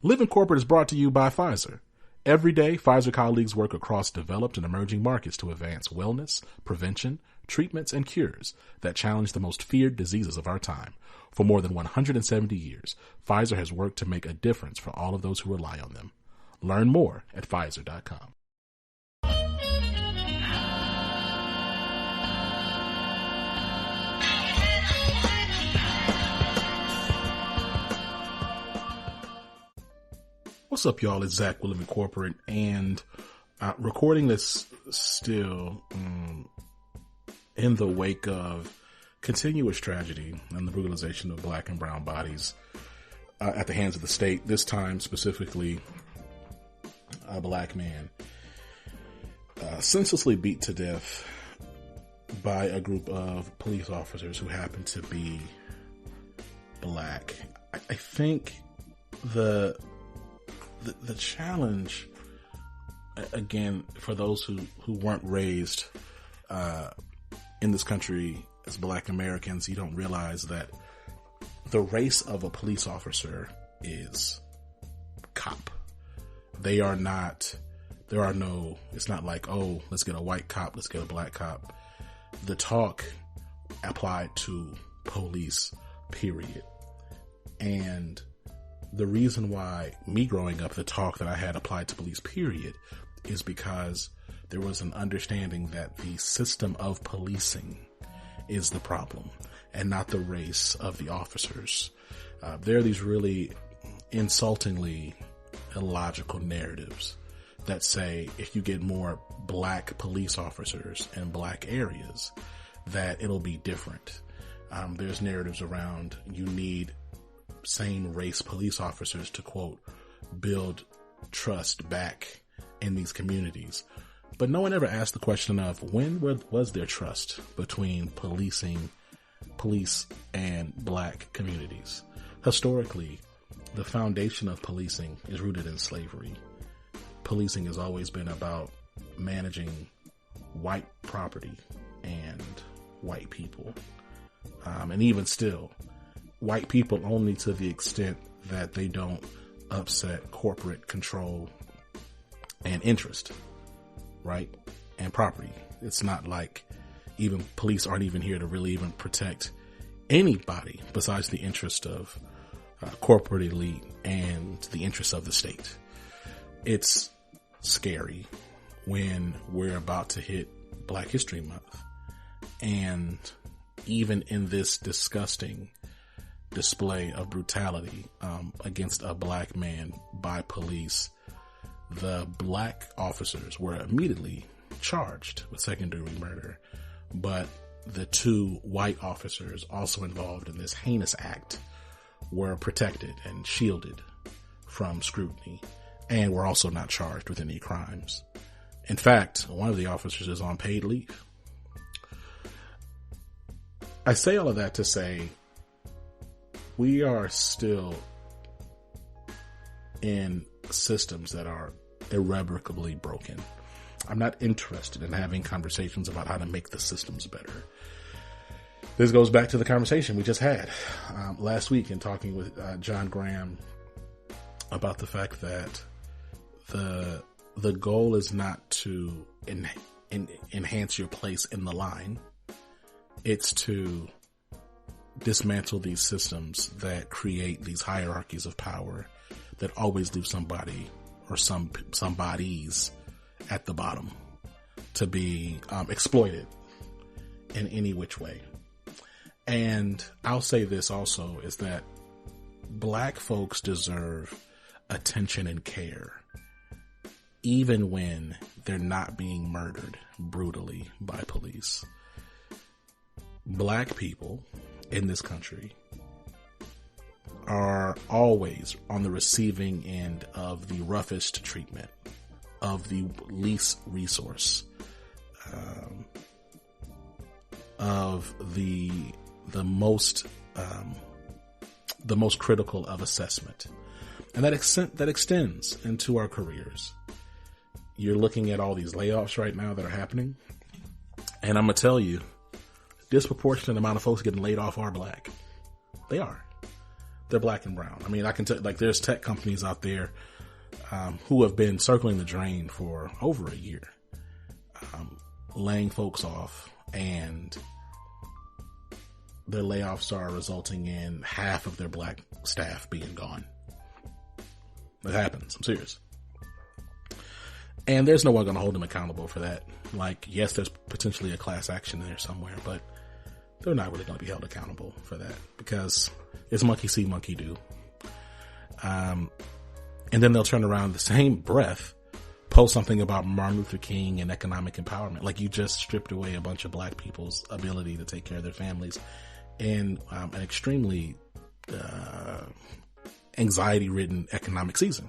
Live in Corporate is brought to you by Pfizer. Every day, Pfizer colleagues work across developed and emerging markets to advance wellness, prevention, treatments, and cures that challenge the most feared diseases of our time. For more than 170 years, Pfizer has worked to make a difference for all of those who rely on them. Learn more at Pfizer.com. What's up, y'all? It's Zach with Live in Corporate, and recording this still in the wake of continuous tragedy and the brutalization of black and brown bodies at the hands of the state. This time, specifically, a black man senselessly beat to death by a group of police officers who happened to be black. I think the challenge, again, for those who weren't raised in this country as black Americans, you don't realize that the race of a police officer is cop. It's not like, oh, let's get a white cop, let's get a black cop. The talk applied to police, period. And the reason why me growing up, the talk that I had applied to police, period, is because there was an understanding that the system of policing is the problem and not the race of the officers. There are these really insultingly illogical narratives that say if you get more black police officers in black areas, that it'll be different. There's narratives around you need same race police officers to, quote, build trust back in these communities. But no one ever asked the question of when was there trust between police and black communities? Historically, the foundation of policing is rooted in slavery. Policing has always been about managing white property and white people. And even still, white people only to the extent that they don't upset corporate control and interest, right? And property. It's not like even police aren't even here to really even protect anybody besides the interest of corporate elite and the interests of the state. It's scary when we're about to hit Black History Month. And even in this disgusting display of brutality against a black man by police, the black officers were immediately charged with second-degree murder, but the two white officers also involved in this heinous act were protected and shielded from scrutiny and were also not charged with any crimes. In fact, one of the officers is on paid leave. I say all of that to say we are still in systems that are irrevocably broken. I'm not interested in having conversations about how to make the systems better. This goes back to the conversation we just had last week in talking with John Graham about the fact that the goal is not to enhance your place in the line. It's to dismantle these systems that create these hierarchies of power that always leave somebody or some bodies at the bottom to be exploited in any which way. And I'll say this also is that black folks deserve attention and care, even when they're not being murdered brutally by police. Black people in this country are always on the receiving end of the roughest treatment, of the least resource, of the most critical of assessment, and that extends into our careers. You're looking at all these layoffs right now that are happening, and I'm gonna tell you, disproportionate amount of folks getting laid off are black. They are. they're black and brown. I mean, I can tell, like, there's tech companies out there who have been circling the drain for over a year, laying folks off, and their layoffs are resulting in half of their black staff being gone. It happens. I'm serious. And there's no one going to hold them accountable for that. Like, yes, there's potentially a class action there somewhere, but they're not really going to be held accountable for that because it's monkey see, monkey do. And then they'll turn around the same breath, post something about Martin Luther King and economic empowerment. Like, you just stripped away a bunch of black people's ability to take care of their families in an extremely anxiety-ridden economic season.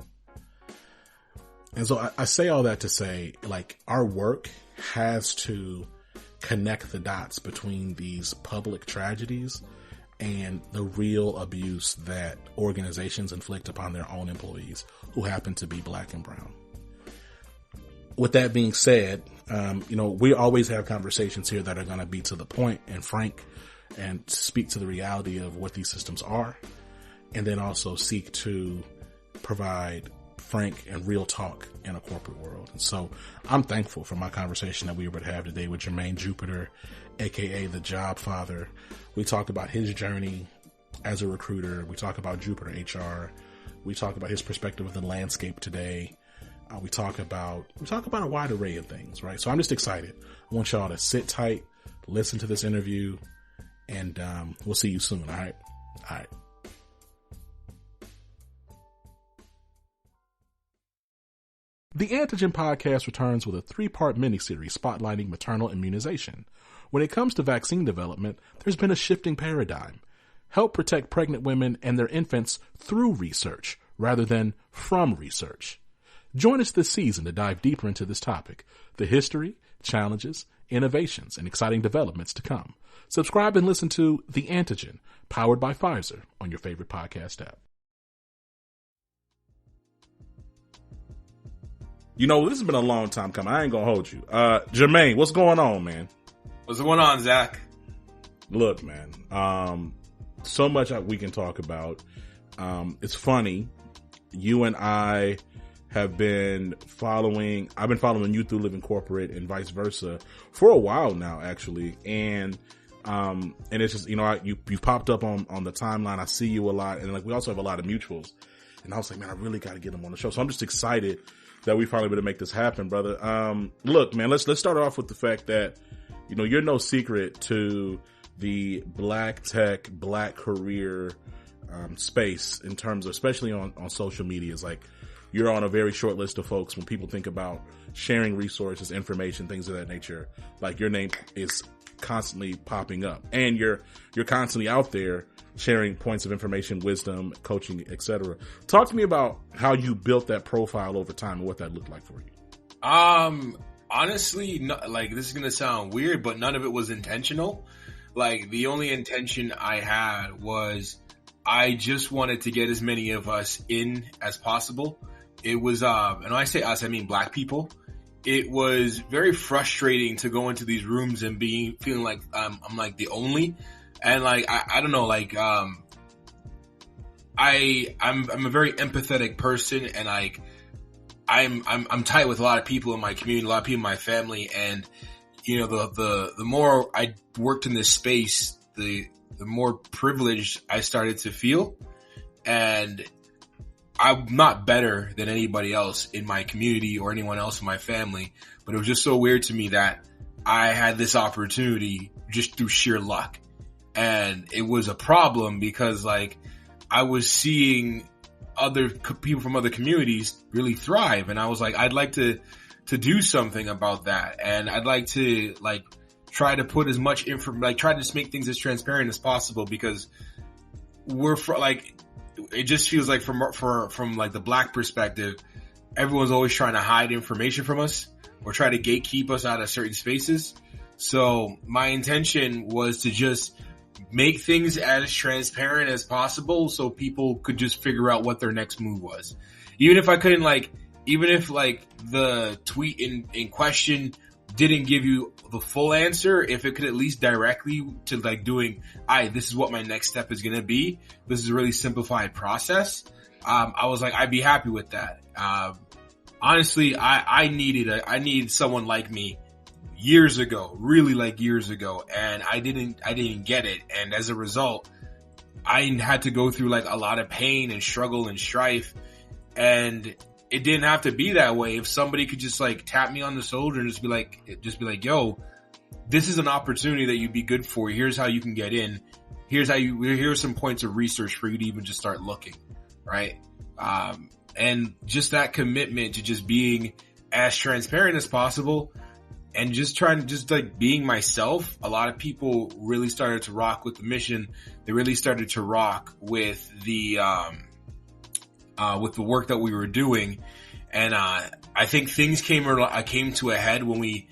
And so I say all that to say, like, our work has to connect the dots between these public tragedies and the real abuse that organizations inflict upon their own employees who happen to be black and brown. With that being said, we always have conversations here that are going to be to the point and frank and speak to the reality of what these systems are, and then also seek to provide frank and real talk in a corporate world. And so I'm thankful for my conversation that we were able to have today with Jermaine Jupiter, aka the Job Father. We talked about his journey as a recruiter. We talk about Jupiter HR. We talk about his perspective of the landscape today. We talk about a wide array of things, right? So I'm just excited. I want y'all to sit tight, listen to this interview, and we'll see you soon. All right. The Antigen podcast returns with a 3-part miniseries spotlighting maternal immunization. When it comes to vaccine development, there's been a shifting paradigm. Help protect pregnant women and their infants through research rather than from research. Join us this season to dive deeper into this topic, the history, challenges, innovations, and exciting developments to come. Subscribe and listen to The Antigen, powered by Pfizer, on your favorite podcast app. This has been a long time coming. I ain't gonna hold you. Jermaine, what's going on, man? What's going on, Zach? Look, man, so much we can talk about. It's funny. You and I have been I've been following you through Living Corporate and vice versa for a while now, actually. And it's just, you popped up on the timeline. I see you a lot. And like, we also have a lot of mutuals. And I was like, man, I really got to get him on the show. So I'm just excited that we finally able to make this happen, brother. Look, man, let's start off with the fact that, you're no secret to the black tech, black career, space in terms of, especially on social media. It's like, you're on a very short list of folks when people think about sharing resources, information, things of that nature. Like, your name is constantly popping up, and you're constantly out there sharing points of information, wisdom, coaching, etc. Talk to me about how you built that profile over time and what that looked like for you. Honestly, like, this is going to sound weird, but none of it was intentional. Like, the only intention I had was I just wanted to get as many of us in as possible. It was, and when I say us, I mean black people. It was very frustrating to go into these rooms and feeling like I'm like the only, and like I don't know, like I'm a very empathetic person, and like I'm tight with a lot of people in my community, a lot of people in my family, and the more I worked in this space, the more privileged I started to feel, and I'm not better than anybody else in my community or anyone else in my family, but it was just so weird to me that I had this opportunity just through sheer luck. And it was a problem because, like, I was seeing other people from other communities really thrive. And I was like, I'd like to do something about that. And I'd like to, like, try to put as much try to just make things as transparent as possible, because it just feels like from like the black perspective, everyone's always trying to hide information from us or try to gatekeep us out of certain spaces. So my intention was to just make things as transparent as possible so people could just figure out what their next move was. Even if I couldn't, even if the tweet in question didn't give you the full answer, if it could at least directly to like doing, this is what my next step is going to be. This is a really simplified process. I was like, I'd be happy with that. Honestly, I needed someone like me years ago, really like years ago. And I didn't get it. And as a result, I had to go through like a lot of pain and struggle and strife. And it didn't have to be that way. If somebody could just like tap me on the shoulder and just be like, yo, this is an opportunity that you'd be good for. Here's how you can get in. Here's some points of research for you to even just start looking. Right. And just that commitment to just being as transparent as possible and just being myself. A lot of people really started to rock with the mission. They really started to rock with the work that we were doing. And, I think things came to a head when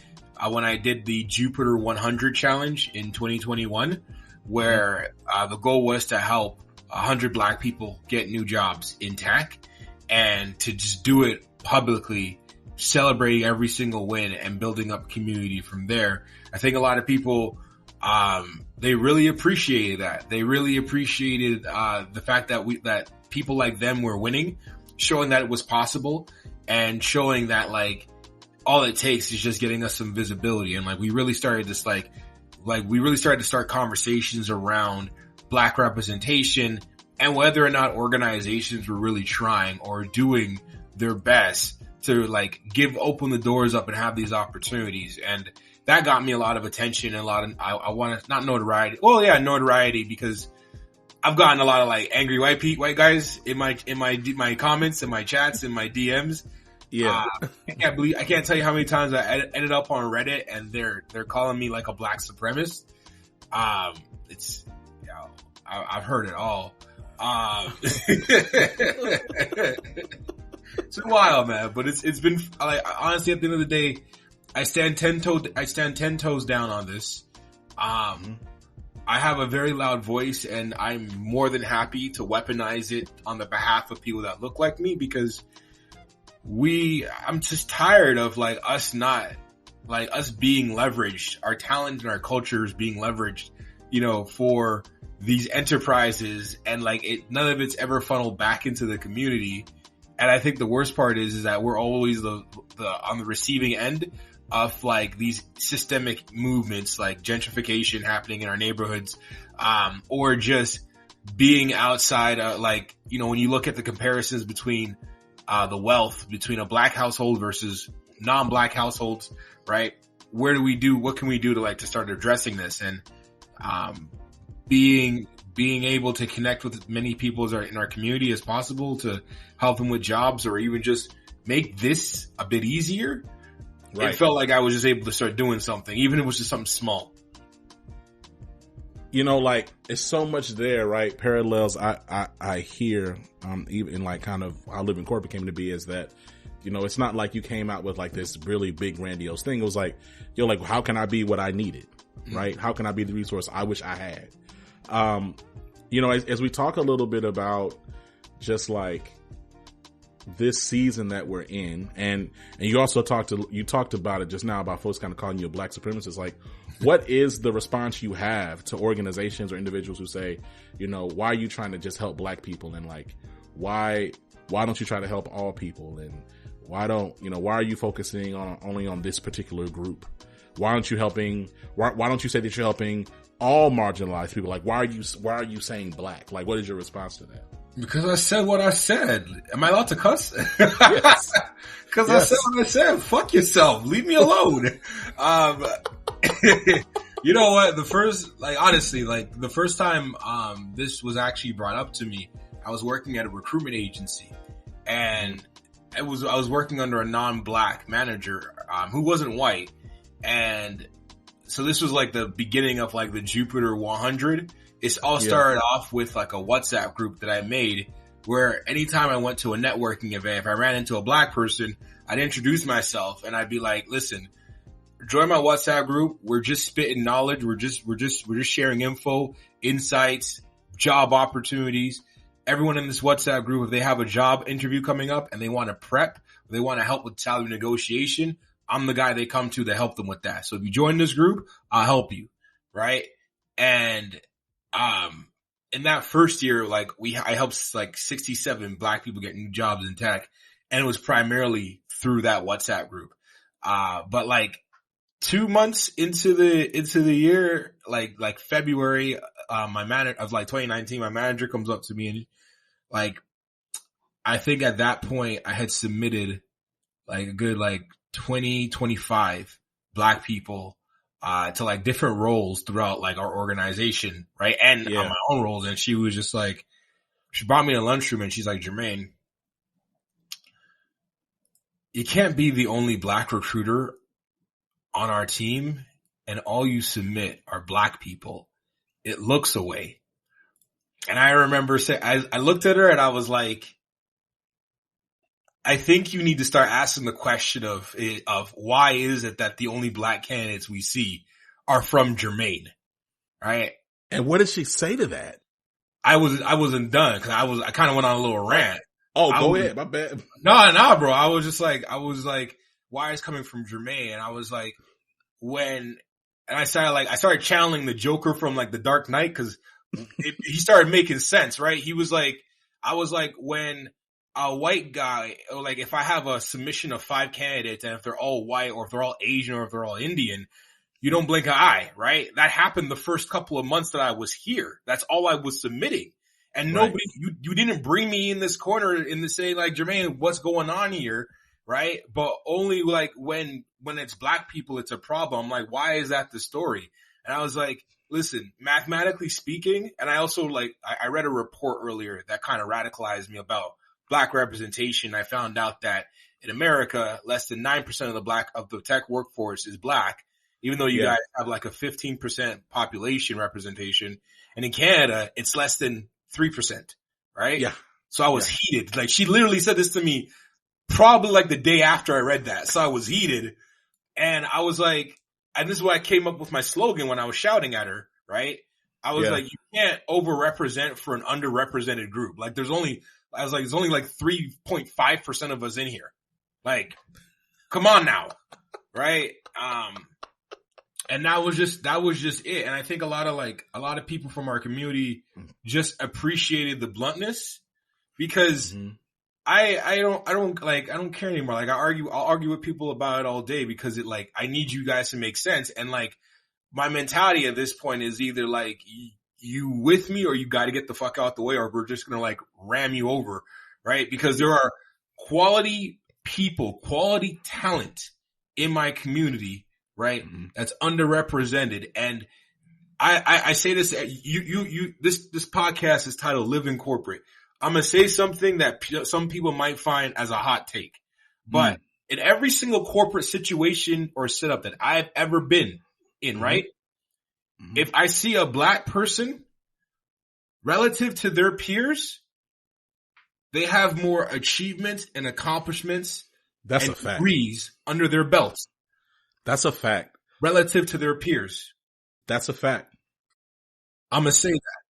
I did the Jupiter 100 challenge in 2021, where, the goal was to help 100 Black people get new jobs in tech, and to just do it publicly, celebrating every single win and building up community from there. I think a lot of people, they really appreciated that. They really appreciated, the fact that people like them were winning, showing that it was possible, and showing that like all it takes is just getting us some visibility. And like we really started to start conversations around Black representation and whether or not organizations were really trying or doing their best to like open the doors up and have these opportunities. And that got me a lot of attention and I want to, not notoriety. Well, yeah, notoriety, because I've gotten a lot of like angry white guys in my comments and my chats and my DMs. Yeah. I can't tell you how many times I ended up on Reddit and they're calling me like a Black supremacist. I've heard it all. It's been wild, man, but it's been like, honestly, at the end of the day, I stand 10 toes down on this. I have a very loud voice and I'm more than happy to weaponize it on the behalf of people that look like me, because I'm just tired of like us being leveraged, our talent and our cultures being leveraged, for these enterprises, and like none of it's ever funneled back into the community. And I think the worst part is that we're always on the receiving end of like these systemic movements, like gentrification happening in our neighborhoods, or just being outside, when you look at the comparisons between, the wealth between a Black household versus non-Black households, right? What can we do to start addressing this? And, being able to connect with as many people in our community as possible to help them with jobs, or even just make this a bit easier. Right. It felt like I was just able to start doing something, even if it was just something small. Like it's so much there, right? Parallels I hear, even like kind of how Living Corporate came to be is that, it's not like you came out with like this really big grandiose thing. It was like, like, how can I be what I needed? Right? How can I be the resource I wish I had? As we talk a little bit about just like this season that we're in, and you also talked about it just now about folks kind of calling you a Black supremacist. Like, what is the response you have to organizations or individuals who say, why are you trying to just help Black people? And like, why don't you try to help all people? And why are you focusing only on this particular group? Why don't you say that you're helping all marginalized people? Like, why are you saying Black? Like, what is your response to that? Because I said what I said. Am I allowed to cuss? Yes. Because I said what I said. Fuck yourself. Leave me alone. You know what? The first time, this was actually brought up to me, I was working at a recruitment agency, and I was working under a non-Black manager, who wasn't white. And so this was like the beginning of like the Jupiter 100. It's all started off with like a WhatsApp group that I made, where anytime I went to a networking event, if I ran into a Black person, I'd introduce myself and I'd be like, listen, join my WhatsApp group. We're just spitting knowledge. We're just sharing info, insights, job opportunities. Everyone in this WhatsApp group, if they have a job interview coming up and they want to prep, they want to help with salary negotiation, I'm the guy they come to help them with that. So if you join this group, I'll help you. Right. And, in that first year, like I helped like 67 Black people get new jobs in tech, and it was primarily through that WhatsApp group. But like 2 months into the year, like February, my manager of like 2019, my manager comes up to me and like, I think at that point I had submitted like a good like 20, 25 Black people to like different roles throughout like our organization, right? And on my own roles. And she was just like, she brought me to lunchroom and she's like, Jermaine, you can't be the only Black recruiter on our team and all you submit are Black people. It looks away. And I remember saying, I looked at her and I was like, I think you need to start asking the question of why is it that the only Black candidates we see are from Jermaine, right? And what did she say to that? I wasn't done because I kind of went on a little rant. Oh, go ahead. My bad. No, bro. I was like, why is coming from Jermaine? And I was like, I started channeling the Joker from like the Dark Knight because he started making sense, right? I was like, when a white guy, or like if I have a submission of 5 candidates and if they're all white or if they're all Asian or if they're all Indian, you don't blink an eye, right? That happened the first couple of months that I was here. That's all I was submitting. And nobody, you didn't bring me in this corner in the say like, Jermaine, what's going on here? Right. But only like when it's Black people, it's a problem. Like, why is that the story? And I was like, listen, mathematically speaking, and I also like, I read a report earlier that kind of radicalized me about Black representation. I found out that in America, less than 9% of the tech workforce is Black, even though you guys have like a 15% population representation. And in Canada, it's less than 3%, right? Yeah. So I was heated. Like she literally said this to me probably like the day after I read that. So I was heated and I was like, and this is why I came up with my slogan when I was shouting at her, right? I was like, you can't overrepresent for an underrepresented group. Like there's only like 3.5% of us in here. Like, come on now. Right. And that was just it. And I think a lot of people from our community just appreciated the bluntness because I don't care anymore. Like I'll argue with people about it all day because I need you guys to make sense. And like my mentality at this point is either like you with me or you got to get the fuck out the way or we're just going to like ram you over. Right. Because there are quality people, quality talent in my community. Right. That's underrepresented. And I say this, this podcast is titled Live in Corporate. I'm going to say something that some people might find as a hot take, but in every single corporate situation or setup that I've ever been in, right? If I see a Black person relative to their peers, they have more achievements and accomplishments and a fact. Degrees under their belts. That's a fact. Relative to their peers. That's a fact. I'm going to say that.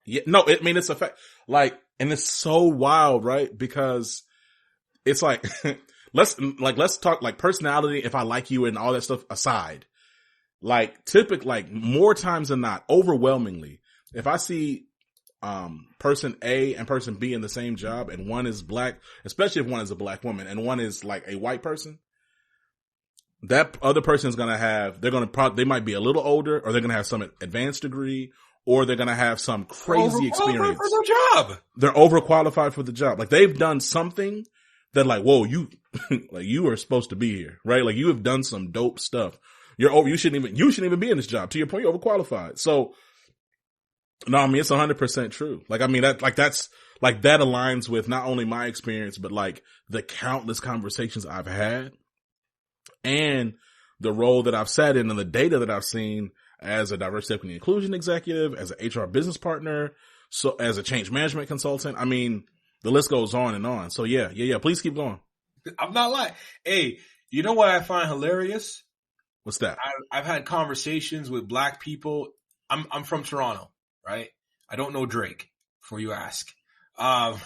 Yeah, no, it's a fact. Like, and it's so wild, right? Because it's like, let's talk like personality. If I like you and all that stuff aside, like typically, like more times than not, overwhelmingly, if I see, person A and person B in the same job and one is Black, especially if one is a Black woman and one is like a white person, that other person is going to have, they might be a little older or they're going to have some advanced degree or they're going to have some crazy experience. For their job. They're overqualified for the job. Like they've done something that like, whoa, you, like you are supposed to be here, right? Like you have done some dope stuff. You shouldn't even be in this job. To your point, you're overqualified. So no, I mean, it's 100% true. Like, I mean, that aligns with not only my experience, but like the countless conversations I've had and the role that I've sat in and the data that I've seen as a diversity, equity, and inclusion executive, as an HR business partner, so as a change management consultant. I mean, the list goes on and on. So yeah. Please keep going. I'm not lying. Hey, you know what I find hilarious? What's that? I've had conversations with Black people. I'm from Toronto, right? I don't know Drake, before you ask. I've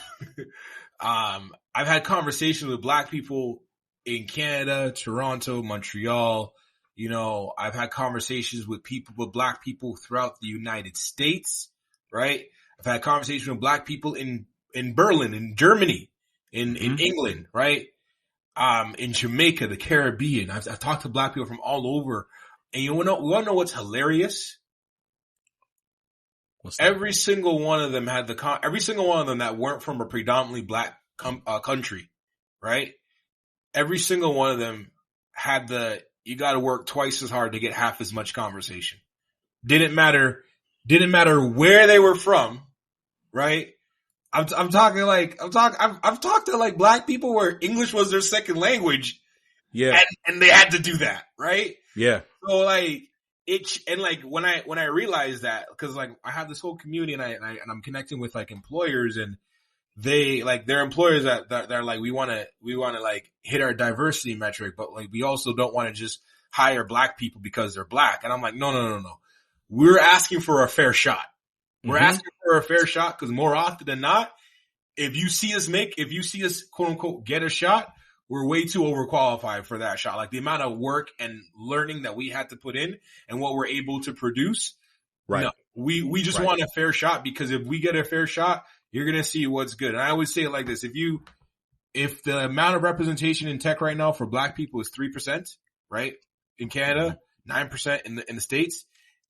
had conversations with Black people in Canada, Toronto, Montreal. You know, I've had conversations with black people throughout the United States, right? I've had conversations with black people in Berlin, in Germany, in England, right? In Jamaica, the Caribbean. I've talked to black people from all over. And you want to know what's hilarious? Every single one of them had every single one of them that weren't from a predominantly black country, right? Every single one of them had you got to work twice as hard to get half as much conversation. Didn't matter where they were from, right? I've talked to like black people where English was their second language. Yeah. And they had to do that, right? Yeah. So like when I realized that, cause like I have this whole community and I'm connecting with like employers and they like their employers that they're like, we want to like hit our diversity metric, but like we also don't want to just hire black people because they're black. And I'm like, no. We're asking for a fair shot. We're asking for a fair shot because more often than not, if you see us quote unquote get a shot, we're way too overqualified for that shot. Like the amount of work and learning that we had to put in and what we're able to produce. Right. No, we just want a fair shot because if we get a fair shot, you're going to see what's good. And I always say it like this. If the amount of representation in tech right now for black people is 3%, right? In Canada, 9% in the States.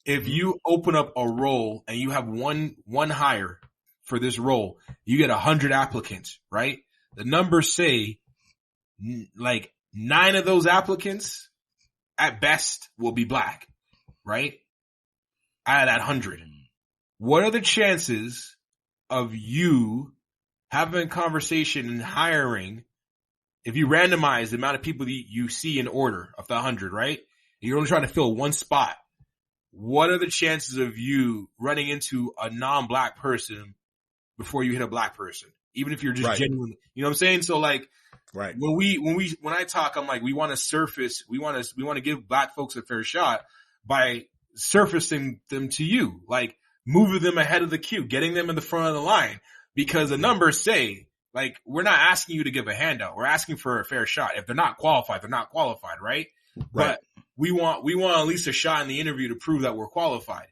If you open up a role and you have one hire for this role, you get 100 applicants, right? The numbers say like 9 of those applicants at best will be black, right? Out of that 100. What are the chances of you having a conversation and hiring, if you randomize the amount of people that you see in order of the 100, right? You're only trying to fill one spot. What are the chances of you running into a non-black person before you hit a black person? Even if you're just genuinely, you know what I'm saying? So like, right. When I talk, I'm like, we want to give black folks a fair shot by surfacing them to you, like moving them ahead of the queue, getting them in the front of the line, because the numbers say, like, we're not asking you to give a handout. We're asking for a fair shot. If they're not qualified, they're not qualified, right? But we want at least a shot in the interview to prove that we're qualified.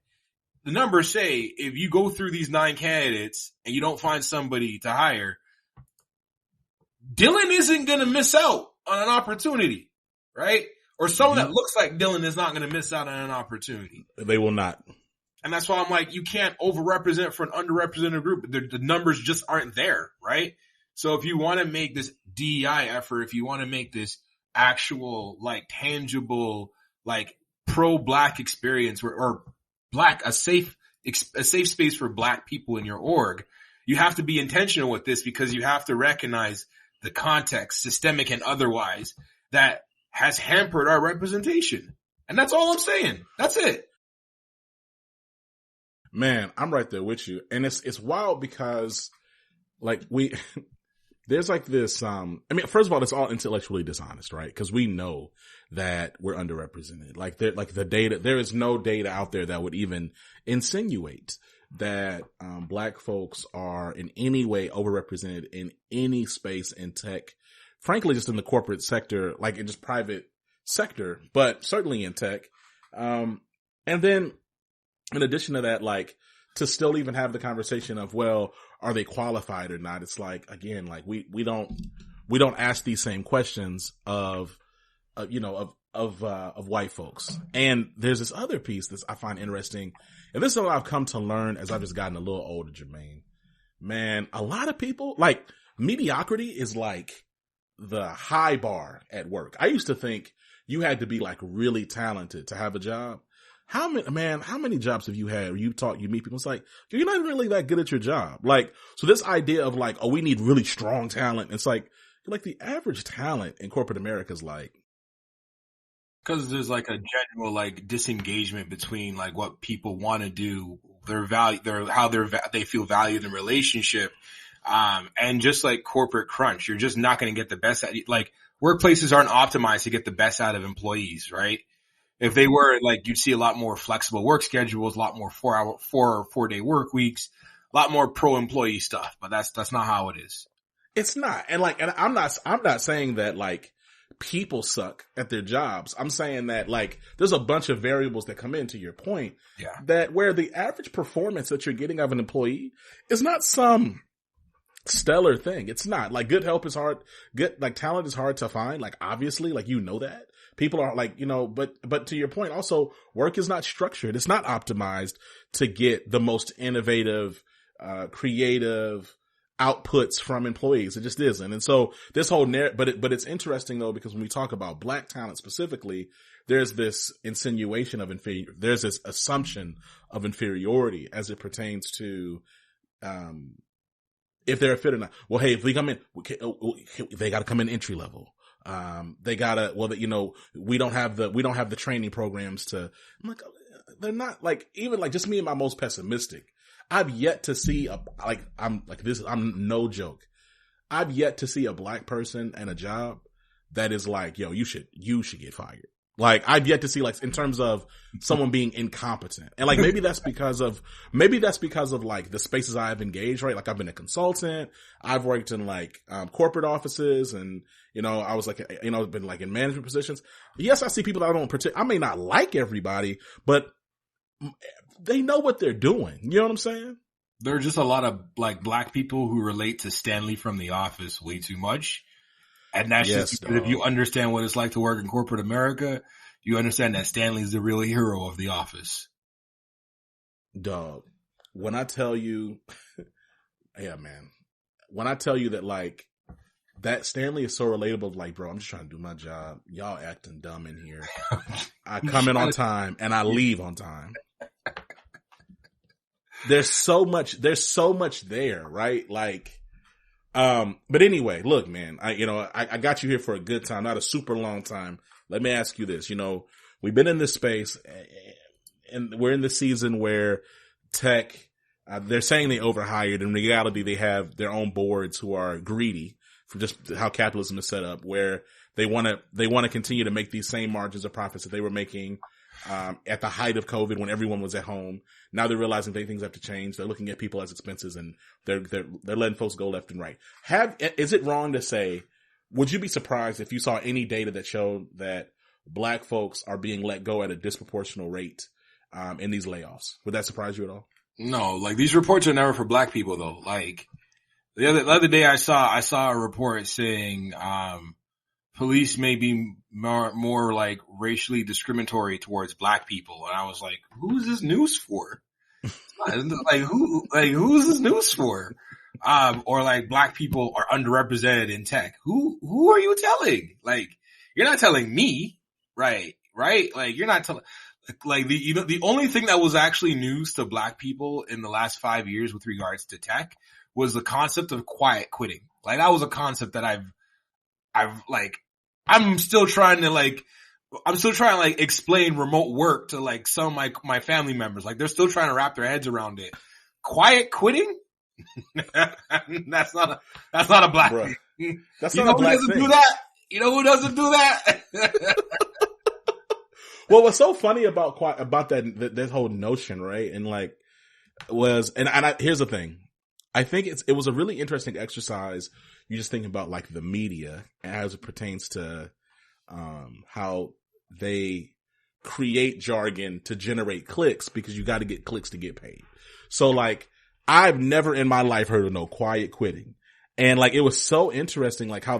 The numbers say if you go through these 9 candidates and you don't find somebody to hire, Dylan isn't going to miss out on an opportunity, right? Or someone that looks like Dylan is not going to miss out on an opportunity. They will not. And that's why I'm like, you can't overrepresent for an underrepresented group. The numbers just aren't there, right? So if you want to make this DEI effort, if you want to make this actual, like, tangible, like, pro-black experience or black, a safe space for black people in your org, you have to be intentional with this because you have to recognize the context, systemic and otherwise, that has hampered our representation. And that's all I'm saying. That's it. Man, I'm right there with you. And it's wild because like there's like this, I mean, first of all, it's all intellectually dishonest, right? Cause we know that we're underrepresented. Like the data, there is no data out there that would even insinuate that, black folks are in any way overrepresented in any space in tech, frankly, just in the corporate sector, like in just private sector, but certainly in tech. And then in addition to that, like to still even have the conversation of, well, are they qualified or not? It's like, again, like we don't ask these same questions of white folks. And there's this other piece that I find interesting. And this is what I've come to learn as I've just gotten a little older, Jermaine. Man, a lot of people, like, mediocrity is like the high bar at work. I used to think you had to be like really talented to have a job. How many jobs have you had where you meet people? It's like, you're not really that good at your job. Like, so this idea of like, oh, we need really strong talent. It's like the average talent in corporate America is like, because there's like a general like disengagement between like what people want to do, their value, they feel valued in relationship, and just like corporate crunch. You're just not going to get the best out. Like workplaces aren't optimized to get the best out of employees, right? If they were, like, you'd see a lot more flexible work schedules, a lot more 4-day work weeks, a lot more pro-employee stuff. But that's not how it is. It's not. And I'm not saying that like people suck at their jobs. I'm saying that like there's a bunch of variables that come into your point. Yeah. That where the average performance that you're getting of an employee is not some stellar thing. It's not like good help is hard. Good, like talent is hard to find. Like obviously, like, you know that people are like, you know, but to your point also, work is not structured. It's not optimized to get the most innovative, creative outputs from employees. It just isn't. And so this whole but it's interesting though, because when we talk about black talent specifically, there's this insinuation of there's this assumption of inferiority as it pertains to, if they're a fit or not. Well, hey, if we come in, they got to come in entry level. They gotta, well, you know, we don't have the training programs to, I'm like, they're not like, even like just me and my most pessimistic. I've yet to see I'm no joke. I've yet to see a black person and a job that is like, yo, you should get fired. Like, I've yet to see, like, in terms of someone being incompetent. And like, maybe that's because of like the spaces I've engaged, right? Like, I've been a consultant. I've worked in like, corporate offices, and, you know, I was like, you know, been like in management positions. Yes, I see people that I don't I may not like everybody, but they know what they're doing. You know what I'm saying? There are just a lot of like black people who relate to Stanley from The Office way too much. And that's just because if you understand what it's like to work in corporate America, you understand that Stanley's the real hero of The Office. Dog, when I tell you, yeah, man, when I tell you that like, that Stanley is so relatable, like, bro, I'm just trying to do my job. Y'all acting dumb in here. I come in on time and I leave on time. There's so much there, right? Like, but anyway, look, man, I got you here for a good time, not a super long time. Let me ask you this, you know, we've been in this space and we're in the season where tech, they're saying they overhired. In reality, they have their own boards who are greedy for just how capitalism is set up, where they want to continue to make these same margins of profits that they were making at the height of COVID when everyone was at home. Now they're realizing things have to change. They're looking at people as expenses, and they're letting folks go left and right. Is it wrong to say, would you be surprised if you saw any data that showed that black folks are being let go at a disproportional rate in these layoffs? Would that surprise you at all? No, like these reports are never for black people though. Like the other day I saw a report saying police may be more like racially discriminatory towards black people, and I was like, who's this news for? Who's this news for? Or like black people are underrepresented in tech. Who are you telling? Like, you're not telling me, right? Like, you're not telling. Like the only thing that was actually news to black people in the last 5 years with regards to tech was the concept of quiet quitting. Like, that was a concept that I'm still trying to explain remote work to like some of my family members. Like, they're still trying to wrap their heads around it. Quiet quitting? That's not a black thing. That's not a black thing. You know who doesn't do that? Well, what's so funny about that whole notion, right? And like here's the thing. I think it was a really interesting exercise. You just think about like the media as it pertains to how they create jargon to generate clicks, because you got to get clicks to get paid. So like, I've never in my life heard of no quiet quitting. And like, it was so interesting, like how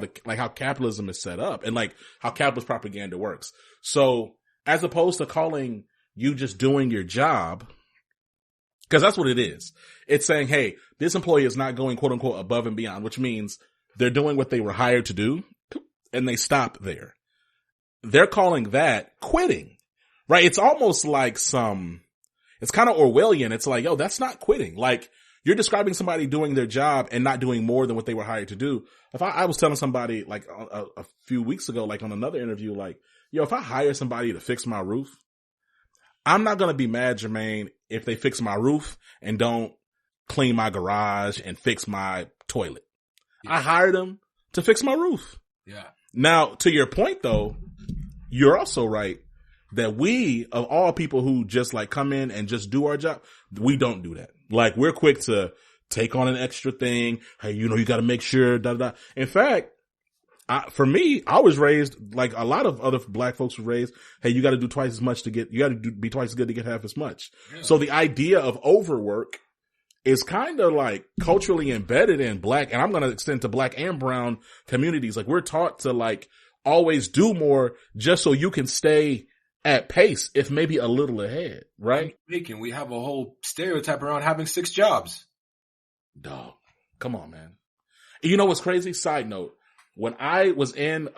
capitalism is set up and like how capitalist propaganda works. So as opposed to calling you just doing your job, because that's what it is. It's saying, hey, this employee is not going quote unquote above and beyond, which means they're doing what they were hired to do and they stop there. They're calling that quitting, right? It's almost like it's kind of Orwellian. It's like, yo, that's not quitting. Like, you're describing somebody doing their job and not doing more than what they were hired to do. If I was telling somebody like a few weeks ago, like on another interview, like, yo, if I hire somebody to fix my roof, I'm not going to be mad, Jermaine, if they fix my roof and don't clean my garage and fix my toilet. Yeah. I hired them to fix my roof. Yeah. Now, to your point though, you're also right that we, of all people who just like come in and just do our job, we don't do that. Like, we're quick to take on an extra thing. Hey, you know, you got to make sure, da, da, da. In fact, For me, I was raised like a lot of other black folks were raised. Hey, you got to do twice as much be twice as good to get half as much. Yeah. So the idea of overwork is kind of like culturally embedded in black, and I'm going to extend to black and brown communities. Like we're taught to like always do more just so you can stay at pace, if maybe a little ahead, right? We have a whole stereotype around having 6 jobs. Dog, come on, man. You know what's crazy? Side note. When I was in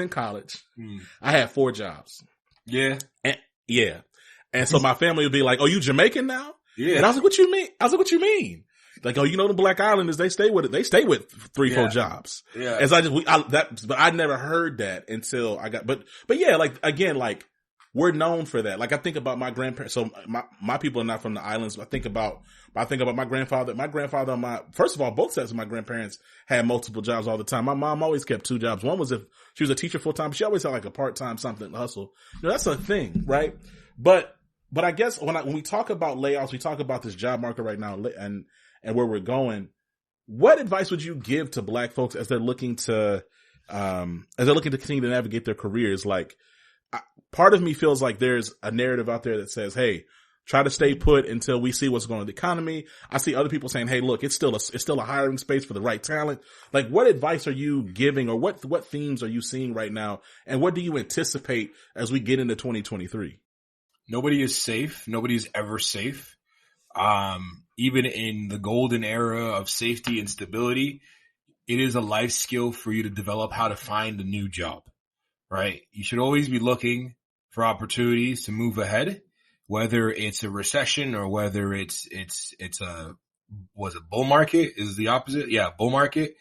college, I had 4 jobs. Yeah. And so my family would be like, "Oh, you Jamaican now?" Yeah. And I was like, "What you mean?" What you mean? Like, "Oh, you know, the Black Islanders, they stay with 3-4 jobs." Yeah. As but I never heard that until I got, but yeah, like, again, like, we're known for that. Like, I think about my grandparents. So my people are not from the islands. I think about my grandfather. First of all, both sets of my grandparents had multiple jobs all the time. My mom always kept 2 jobs. One was if she was a teacher full time, but she always had like a part-time something hustle. You know, that's a thing, right? But I guess when we talk about layoffs, we talk about this job market right now and where we're going. What advice would you give to black folks as they're looking to continue to navigate their careers? Like, part of me feels like there's a narrative out there that says, "Hey, try to stay put until we see what's going on with the economy." I see other people saying, "Hey, look, it's still a hiring space for the right talent." Like, what advice are you giving, or what themes are you seeing right now, and what do you anticipate as we get into 2023? Nobody is safe. Nobody's ever safe. Even in the golden era of safety and stability, it is a life skill for you to develop how to find a new job. Right? You should always be looking for opportunities to move ahead, whether it's a recession or whether it's a bull market is the opposite. Yeah, bull market.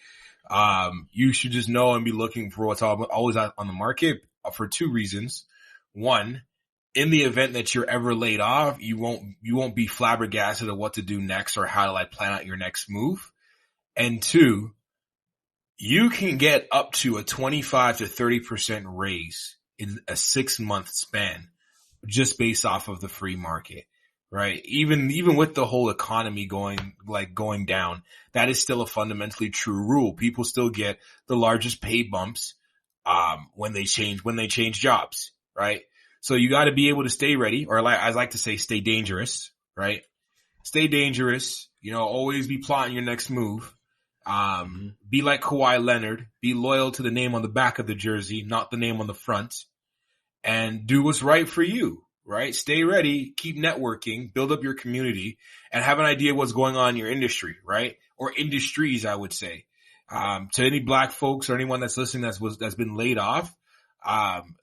You should just know and be looking for what's always out on the market for 2 reasons. One, in the event that you're ever laid off, you won't be flabbergasted at what to do next or how to like plan out your next move. And 2, you can get up to a 25 to 30% raise in a 6-month span just based off of the free market, right? Even with the whole economy going down, that is still a fundamentally true rule. People still get the largest pay bumps, when they change jobs, right? So you got to be able to stay ready, or like I like to say, stay dangerous, right? Stay dangerous, always be plotting your next move. Be like Kawhi Leonard, be loyal to the name on the back of the jersey, not the name on the front, and do what's right for you, right? Stay ready, keep networking, build up your community, and have an idea what's going on in your industry, right? Or industries, I would say. To any black folks or anyone that's listening that's been laid off,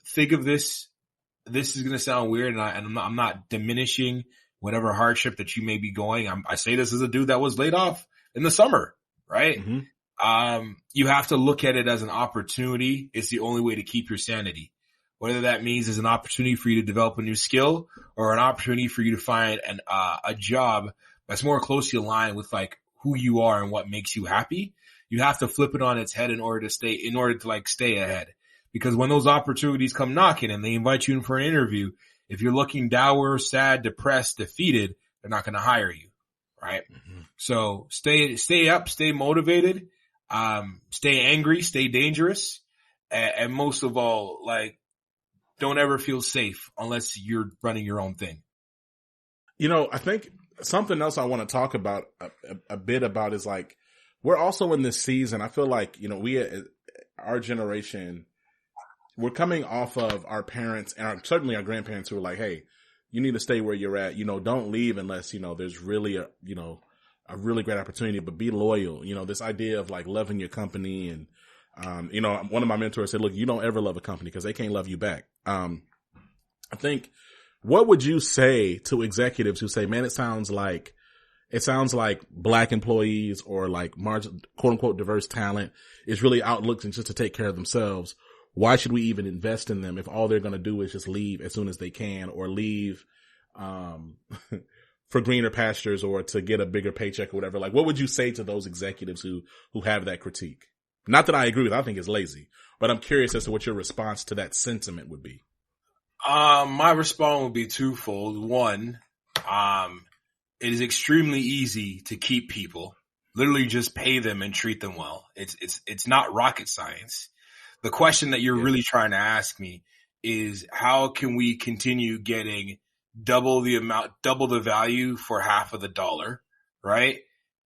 think of this. This is going to sound weird, and I'm not diminishing whatever hardship that you may be going. I say this as a dude that was laid off in the summer. Right? Mm-hmm. You have to look at it as an opportunity. It's the only way to keep your sanity. Whether that means it's an opportunity for you to develop a new skill or an opportunity for you to find a job that's more closely aligned with like who you are and what makes you happy. You have to flip it on its head in order to stay ahead. Because when those opportunities come knocking and they invite you in for an interview, if you're looking dour, sad, depressed, defeated, they're not going to hire you. Right? Mm-hmm. So stay up, stay motivated, stay angry, stay dangerous. And most of all, like, don't ever feel safe unless you're running your own thing. I think something else I want to talk about a bit about is like, we're also in this season. I feel like, our generation, we're coming off of our parents and certainly our grandparents who are like, "Hey, you need to stay where you're at. Don't leave unless, there's really a really great opportunity, but be loyal." This idea of like loving your company. And, one of my mentors said, "Look, you don't ever love a company because they can't love you back." I think, what would you say to executives who say, "Man, it sounds like black employees or like quote unquote diverse talent is really outlooking just to take care of themselves. Why should we even invest in them if all they're going to do is just leave as soon as they can, or leave for greener pastures or to get a bigger paycheck or whatever?" Like, what would you say to those executives who have that critique? Not that I agree with, I think it's lazy, but I'm curious as to what your response to that sentiment would be. My response would be twofold. One, it is extremely easy to keep people. literally just pay them and treat them well. It's not rocket science. The question that you're really trying to ask me is how can we continue getting double the value for half of the dollar, right?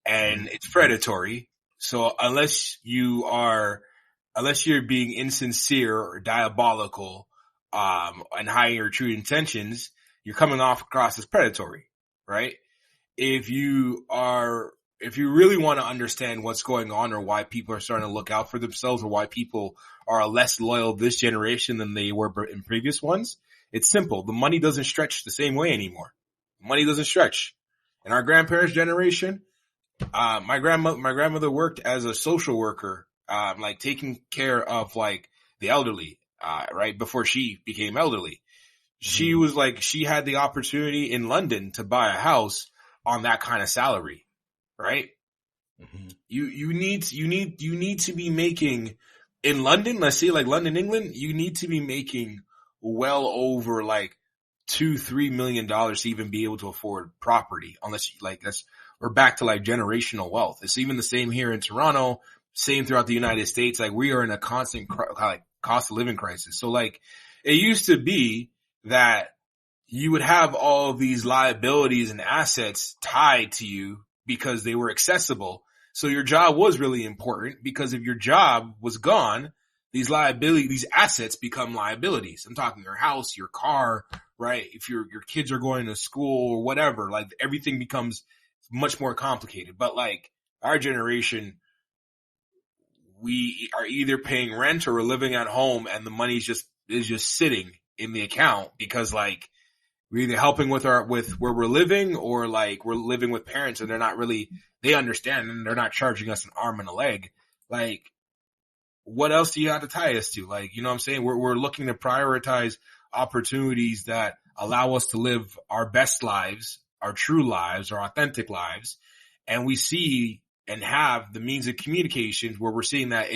And it's predatory. So unless you're being insincere or diabolical, and hiding your true intentions, you're coming off across as predatory, right? If you really want to understand what's going on or why people are starting to look out for themselves or why people are less loyal this generation than they were in previous ones, it's simple. The money doesn't stretch the same way anymore. Money doesn't stretch. In our grandparents' generation, my grandmother worked as a social worker, like taking care of like the elderly, right before she became elderly. She was like, she had the opportunity in London to buy a house on that kind of salary, right? Mm-hmm. You need to be making in London, let's say like London, England, you need to be making well over like $2-3 million to even be able to afford property, unless you, like we're back to like generational wealth. It's even the same here in Toronto, same throughout the United States. Like we are in a constant like cost of living crisis. So like it used to be that you would have all of these liabilities and assets tied to you because they were accessible. So your job was really important because if your job was gone, these assets become liabilities. I'm talking your house, your car, right? If your kids are going to school or whatever, like everything becomes much more complicated. But like our generation, we are either paying rent or we're living at home and the money is just sitting in the account because like we're either helping with where we're living or like we're living with parents and they understand and they're not charging us an arm and a leg. Like, what else do you have to tie us to? Like, you know what I'm saying? We're looking to prioritize opportunities that allow us to live our best lives, our true lives, our authentic lives. And we see and have the means of communication where we're seeing that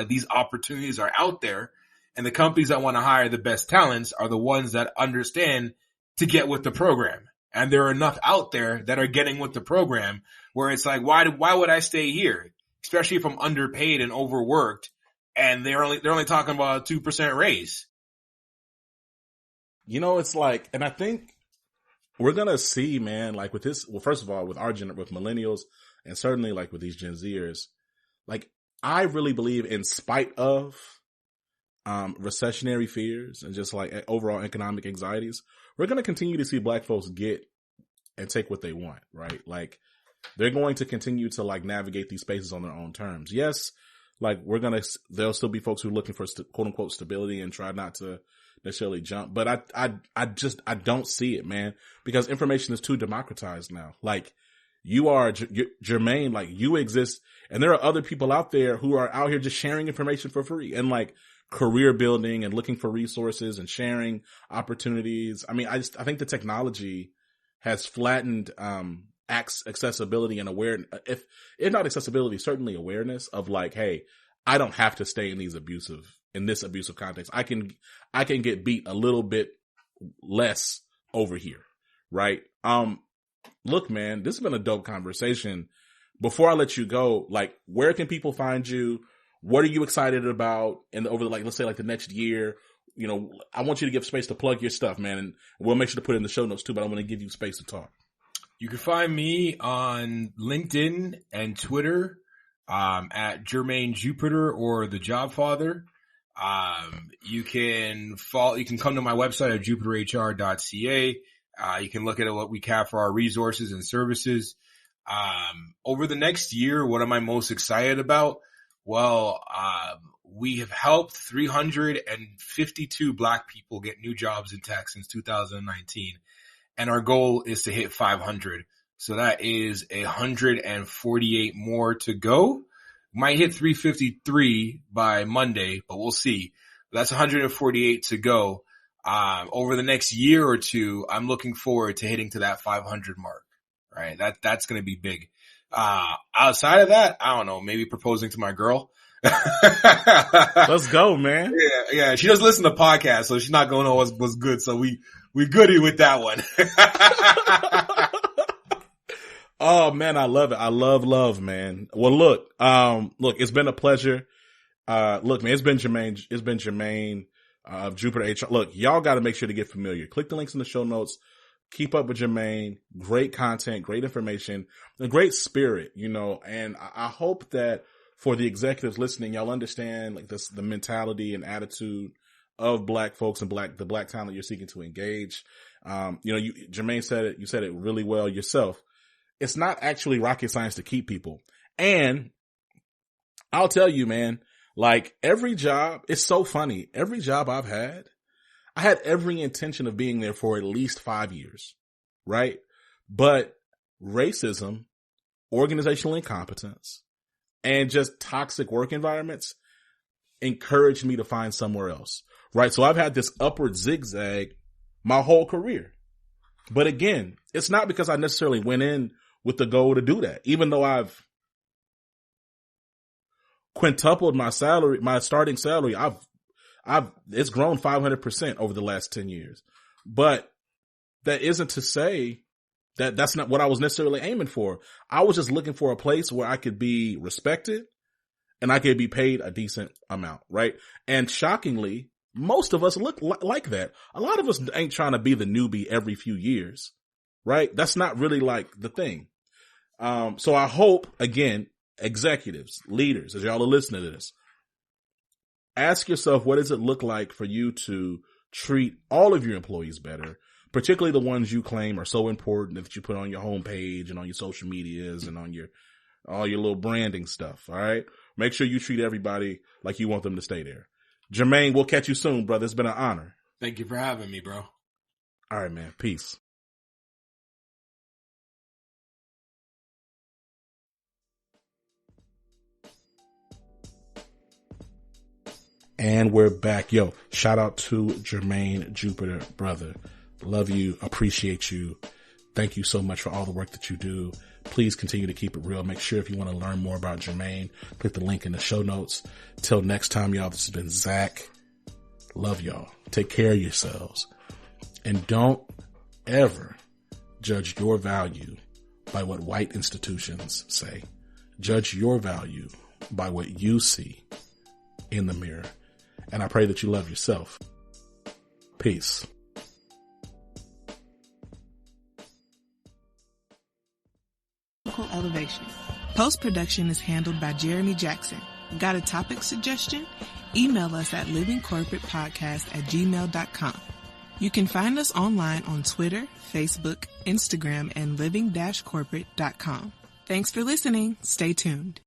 these opportunities are out there and the companies that want to hire the best talents are the ones that understand to get with the program. And there are enough out there that are getting with the program where it's like, why would I stay here? Especially if I'm underpaid and overworked and they're only talking about a 2% raise. You know, it's like, and I think we're going to see, man, like with this, well, first of all, with with millennials and certainly like with these Gen Zers, like I really believe in spite of recessionary fears and just like overall economic anxieties, we're going to continue to see Black folks get and take what they want, right? Like they're going to continue to like navigate these spaces on their own terms. Yes, like there'll still be folks who are looking for quote unquote stability and try not to necessarily jump. But I don't see it, man, because information is too democratized now. Like you are Jermaine, like you exist and there are other people out there who are out here just sharing information for free and like career building and looking for resources and sharing opportunities. I mean, I think the technology has flattened, accessibility and awareness, if not accessibility, certainly awareness of like, hey, I don't have to stay in this abusive context. I can get beat a little bit less over here. Right. Look, man, this has been a dope conversation. Before I let you go, like, where can people find you? What are you excited about? And over let's say the next year, you know, I want you to give space to plug your stuff, man. And we'll make sure to put it in the show notes too, but I want to give you space to talk. You can find me on LinkedIn and Twitter, at Jermaine Jupiter or the Job Father. You can come to my website at jupiterhr.ca. You can look at what we have for our resources and services. Over the next year, what am I most excited about? Well, we have helped 352 Black people get new jobs in tech since 2019. And our goal is to hit 500. So that is 148 more to go. Might hit 353 by Monday, but we'll see. That's 148 to go. Over the next year or two, I'm looking forward to hitting to that 500 mark, right? That's going to be big. Outside of that, I don't know, maybe proposing to my girl. Let's go, man. Yeah. She doesn't listen to podcasts, so she's not going to know what's good. So we goody with that one. Oh man, I love it. I love, man. Well, look, it's been a pleasure. Look, man, it's been Jermaine of Jupiter HR. Look, y'all got to make sure to get familiar. Click the links in the show notes. Keep up with Jermaine. Great content, great information, a great spirit, and I hope that for the executives listening, y'all understand like this, the mentality and attitude of black folks and the black talent you're seeking to engage. Jermaine said it, you said it really well yourself. It's not actually rocket science to keep people. And I'll tell you, man, like every job, it's so funny. Every job I've had, I had every intention of being there for at least 5 years, right? But racism, organizational incompetence, and just toxic work environments encouraged me to find somewhere else, right? So I've had this upward zigzag my whole career. But again, it's not because I necessarily went in with the goal to do that, even though I've quintupled my salary, my starting salary. It's grown 500% over the last 10 years. But that isn't to say that that's not what I was necessarily aiming for. I was just looking for a place where I could be respected and I could be paid a decent amount, right? And shockingly, most of us look like that. A lot of us ain't trying to be the newbie every few years, right? That's not really like the thing. So I hope, again, executives, leaders, as y'all are listening to this, ask yourself, what does it look like for you to treat all of your employees better, particularly the ones you claim are so important that you put on your homepage and on your social medias and on all your little branding stuff. All right. Make sure you treat everybody like you want them to stay there. Jermaine, we'll catch you soon, brother. It's been an honor. Thank you for having me, bro. All right, man. Peace. And we're back. Yo, shout out to Jermaine Jupiter, brother. Love you. Appreciate you. Thank you so much for all the work that you do. Please continue to keep it real. Make sure if you want to learn more about Jermaine, click the link in the show notes. Till next time, y'all, this has been Zach. Love y'all. Take care of yourselves. And don't ever judge your value by what white institutions say. Judge your value by what you see in the mirror. And I pray that you love yourself. Peace. Elevation. Post-production is handled by Jeremy Jackson. Got a topic suggestion? Email us at livingcorporatepodcast@gmail.com. You can find us online on Twitter, Facebook, Instagram, and living-corporate.com. Thanks for listening. Stay tuned.